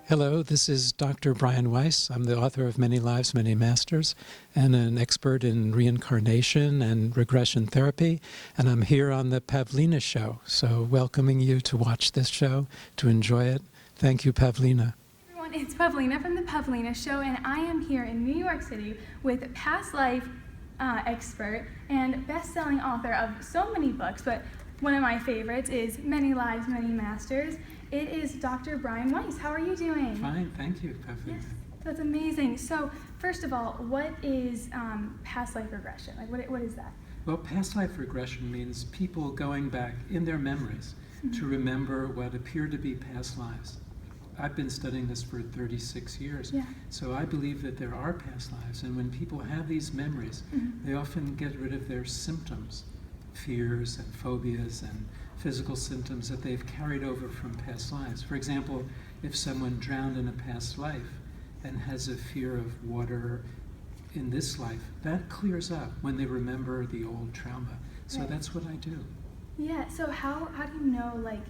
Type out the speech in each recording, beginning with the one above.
Hello, this is Dr. Brian Weiss. I'm the author of Many Lives, Many Masters, and an expert in reincarnation and regression therapy. And I'm here on the Pavlina Show, so welcoming you to watch this show, to enjoy it. Thank you, Pavlina. Everyone, it's Pavlina from the Pavlina Show, and I am here in New York City with past life expert and best-selling author of so many books, but one of my favorites is Many Lives, Many Masters. It is Dr. Brian Weiss. How are you doing? Fine, thank you, Pavlina. Yes, that's amazing. So, first of all, what is past life regression? Like, what is that? Well, past life regression means people going back in their memories to remember what appear to be past lives. I've been studying this for 36 years, so I believe that there are past lives, and when people have these memories, they often get rid of their symptoms, fears and phobias and physical symptoms that they've carried over from past lives. For example, if someone drowned in a past life and has a fear of water in this life, that clears up when they remember the old trauma. So that's what I do. Yeah, so how do you know, like,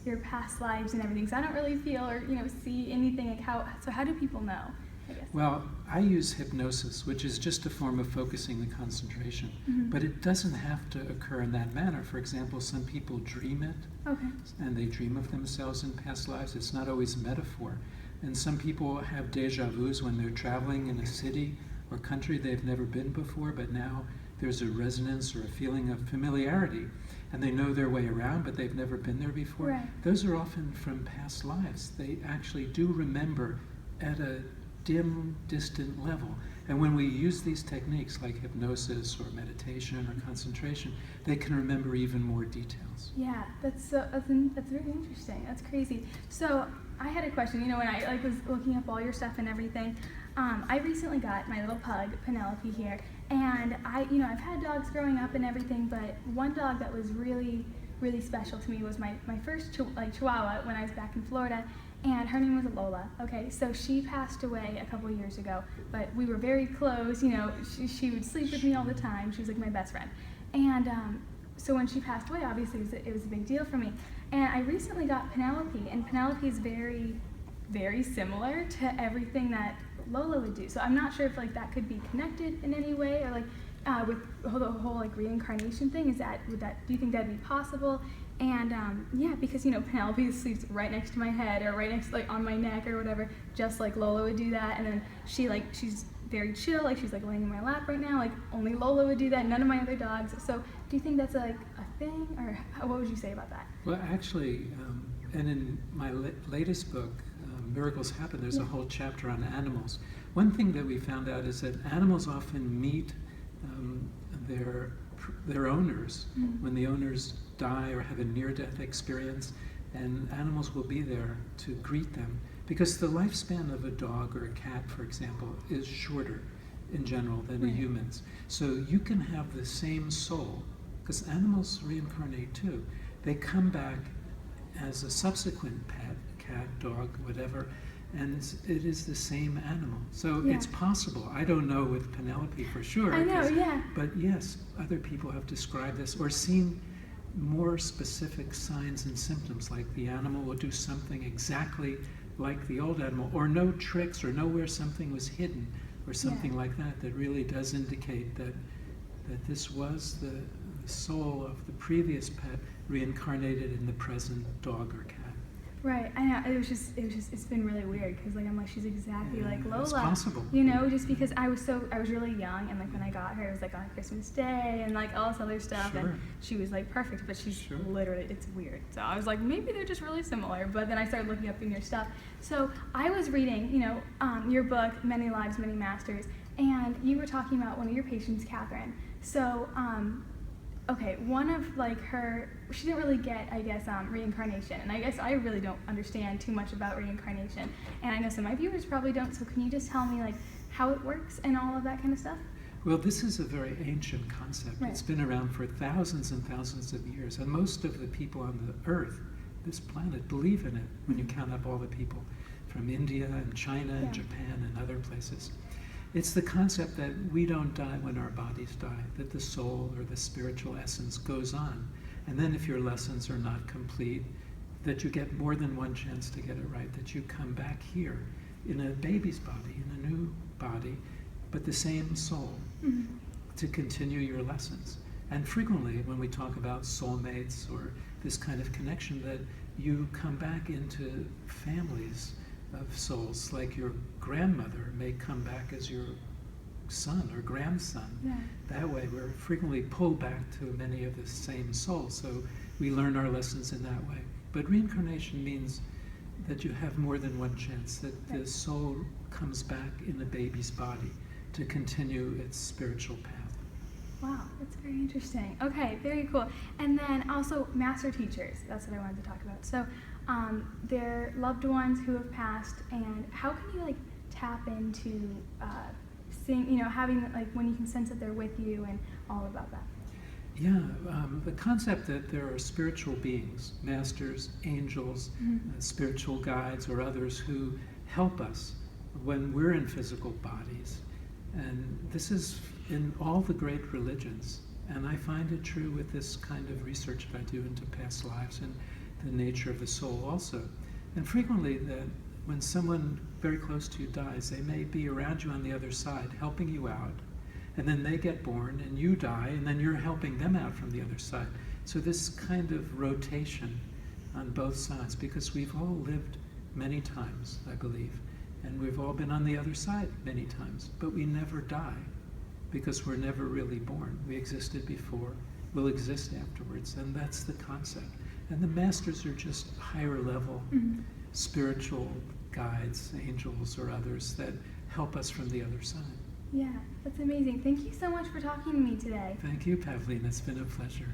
your past lives and everything? Because I don't really feel or, see anything. Like, how do people know, I guess? Well, I use hypnosis, which is just a form of focusing the concentration. But it doesn't have to occur in that manner. For example, some people dream it, and they dream of themselves in past lives. It's not always metaphor. And some people have deja vus when they're traveling in a city or country they've never been before, but now there's a resonance or a feeling of familiarity, and they know their way around, but they've never been there before. Those are often from past lives. They actually do remember at a dim, distant level. And when we use these techniques like hypnosis or meditation or concentration, they can remember even more details. Yeah, that's very interesting. That's crazy. So I had a question. When I was looking up all your stuff and everything, I recently got my little pug, Penelope, here, and I've had dogs growing up and everything, but one dog that was really, really special to me was my first Chihuahua when I was back in Florida. And her name was Lola. Okay, so she passed away a couple years ago, but we were very close. She would sleep with me all the time. She was like my best friend. And so when she passed away, obviously it was a big deal for me. And I recently got Penelope, and Penelope is very, very similar to everything that Lola would do. So I'm not sure if that could be connected in any way, or with the whole reincarnation thing. Do you think that'd be possible? And because Penelope sleeps right next to my head, or right next on my neck or whatever, just like Lola would do that. And then she's very chill, she's laying in my lap right now, only Lola would do that, none of my other dogs. So do you think that's a thing, or what would you say about that? Well, actually, and in my latest book, Miracles Happen, there's a whole chapter on animals. One thing that we found out is that animals often meet their owners when the owners die or have a near-death experience, and animals will be there to greet them, because the lifespan of a dog or a cat, for example, is shorter in general than a human's. So you can have the same soul, because animals reincarnate too. They come back as a subsequent pet, cat, dog, whatever, and it is the same animal. So it's possible. I don't know with Penelope for sure. I know, But yes, other people have described this or seen more specific signs and symptoms, like the animal will do something exactly like the old animal, or no tricks, or know where something was hidden, or something like that really does indicate that this was the soul of the previous pet reincarnated in the present dog or cat. Right, I know. It's been really weird, because I'm like, she's exactly like Lola. It's possible. Just because I was really young, and when I got her, it was on Christmas Day and all this other stuff, and she was perfect, but she's literally, it's weird. So I was like, maybe they're just really similar. But then I started looking up in your stuff. So I was reading, your book, Many Lives, Many Masters, and you were talking about one of your patients, Catherine. So one of her, she didn't really get, I guess, reincarnation, and I guess I really don't understand too much about reincarnation, and I know some of my viewers probably don't, so can you just tell me how it works and all of that kind of stuff? Well, this is a very ancient concept. It's been around for thousands and thousands of years, and most of the people on the earth, this planet, believe in it when you count up all the people from India and China and Japan and other places. It's the concept that we don't die when our bodies die, that the soul or the spiritual essence goes on. And then if your lessons are not complete, that you get more than one chance to get it right, that you come back here in a baby's body, in a new body, but the same soul, to continue your lessons. And frequently, when we talk about soulmates or this kind of connection, that you come back into families of souls, like your grandmother may come back as your son or grandson. Yeah. That way, we're frequently pulled back to many of the same souls, so we learn our lessons in that way. But reincarnation means that you have more than one chance, that the soul comes back in a baby's body to continue its spiritual path. Wow, that's very interesting. Okay, very cool. And then also master teachers, that's what I wanted to talk about. So they're loved ones who have passed, and how can you like tap into seeing, having like when you can sense that they're with you and all about that? Yeah, the concept that there are spiritual beings, masters, angels, spiritual guides, or others who help us when we're in physical bodies. And this is in all the great religions. And I find it true with this kind of research that I do into past lives and the nature of the soul also. And frequently that when someone very close to you dies, they may be around you on the other side, helping you out. And then they get born and you die, and then you're helping them out from the other side. So this kind of rotation on both sides, because we've all lived many times, I believe, and we've all been on the other side many times, but we never die, because we're never really born. We existed before, we'll exist afterwards, and that's the concept. And the masters are just higher level spiritual guides, angels or others that help us from the other side. Yeah, that's amazing. Thank you so much for talking to me today. Thank you, Pavlina. It's been a pleasure.